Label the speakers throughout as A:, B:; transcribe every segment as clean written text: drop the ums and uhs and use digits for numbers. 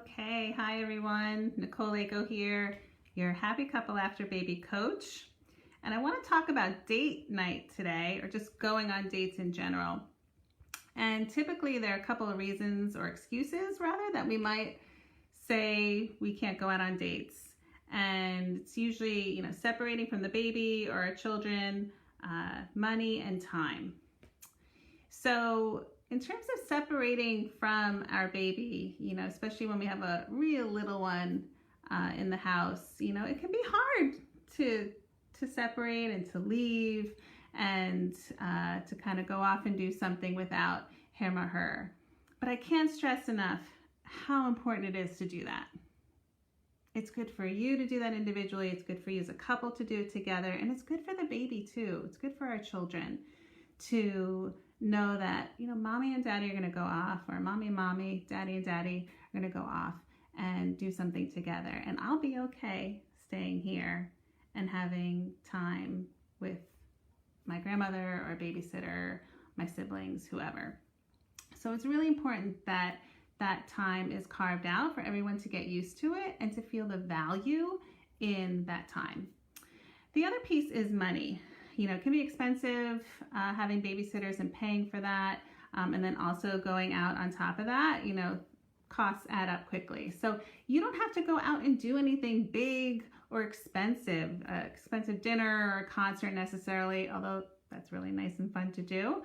A: Okay, hi everyone. Nicole Lako here, your Happy Couple After Baby coach. And I want to talk about date night today, or just going on dates in general. And typically there are a couple of reasons or excuses rather that we might say we can't go out on dates. And it's usually, separating from the baby or our children, money and time. So in terms of separating from our baby, especially when we have a real little one in the house, it can be hard to separate and to leave and to kind of go off and do something without him or her. But I can't stress enough how important it is to do that. It's good for you to do that individually. It's good for you as a couple to do it together. And it's good for the baby too. It's good for our children to know that, mommy and daddy are going to go off, or mommy and mommy, daddy and daddy are going to go off and do something together. And I'll be okay staying here and having time with my grandmother or babysitter, my siblings, whoever. So it's really important that that time is carved out for everyone to get used to it and to feel the value in that time. The other piece is money. It can be expensive having babysitters and paying for that. And then also going out on top of that, costs add up quickly. So you don't have to go out and do anything big or expensive dinner or a concert necessarily, although that's really nice and fun to do.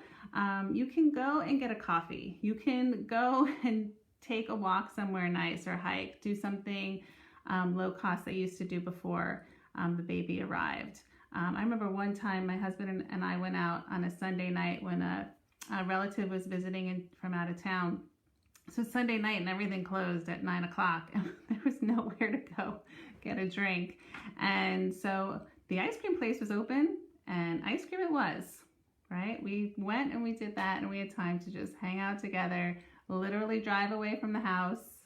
A: You can go and get a coffee. You can go and take a walk somewhere nice or hike, do something low cost that you used to do before the baby arrived. I remember one time my husband and I went out on a Sunday night when a relative was visiting from out of town. So Sunday night and everything closed at 9 o'clock and there was nowhere to go get a drink. And so the ice cream place was open and ice cream it was, right? We went and we did that and we had time to just hang out together, literally drive away from the house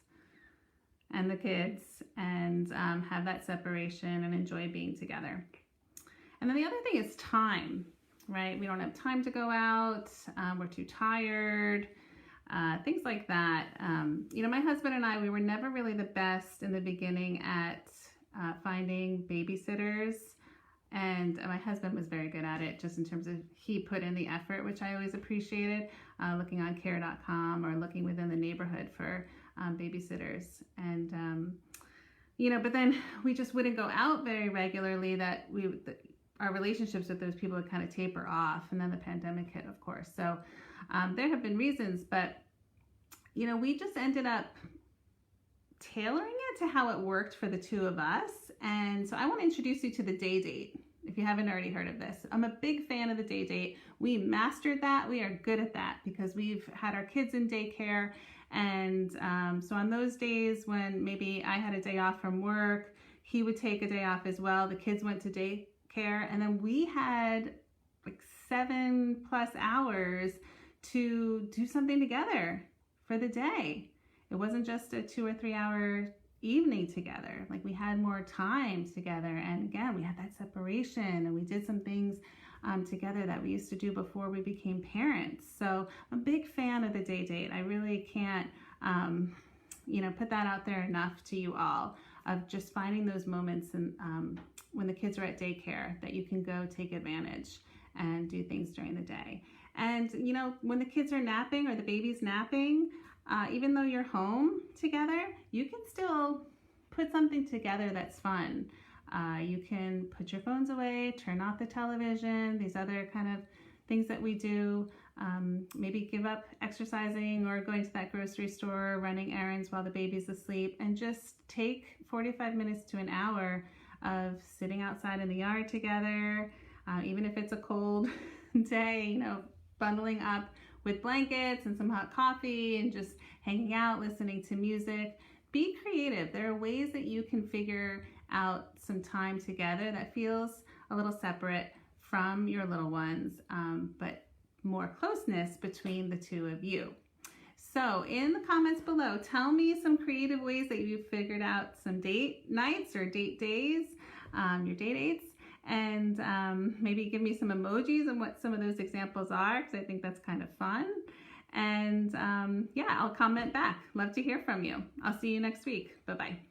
A: and the kids and have that separation and enjoy being together. And then the other thing is time, right? We don't have time to go out. We're too tired, things like that. My husband and I, we were never really the best in the beginning at finding babysitters. And my husband was very good at it, just in terms of he put in the effort, which I always appreciated, looking on care.com or looking within the neighborhood for babysitters. And, but then we just wouldn't go out very regularly, our relationships with those people would kind of taper off, and then the pandemic hit, of course. So there have been reasons, but we just ended up tailoring it to how it worked for the two of us. And so I want to introduce you to the day date, if you haven't already heard of this. I'm a big fan of the day date. We mastered that. We are good at that because we've had our kids in daycare. And so on those days when maybe I had a day off from work, he would take a day off as well. The kids went to daycare, and then we had like 7+ hours to do something together for the day. It wasn't just a 2 or 3 hour evening together. Like, we had more time together, and again, we had that separation, and we did some things together that we used to do before we became parents. So I'm a big fan of the day date. I really can't put that out there enough to you all, of just finding those moments and when the kids are at daycare that you can go take advantage and do things during the day. And when the kids are napping or the baby's napping, even though you're home together, you can still put something together that's fun. You can put your phones away, turn off the television, these other kind of things that we do. Maybe give up exercising or going to that grocery store, running errands while the baby's asleep, and just take 45 minutes to an hour of sitting outside in the yard together, even if it's a cold day, bundling up with blankets and some hot coffee and just hanging out, listening to music. Be creative. There are ways that you can figure out some time together that feels a little separate from your little ones, but more closeness between the two of you. So in the comments below, tell me some creative ways that you've figured out some date nights or date days, your date dates, and maybe give me some emojis on what some of those examples are, because I think that's kind of fun. And yeah, I'll comment back. Love to hear from you. I'll see you next week. Bye-bye.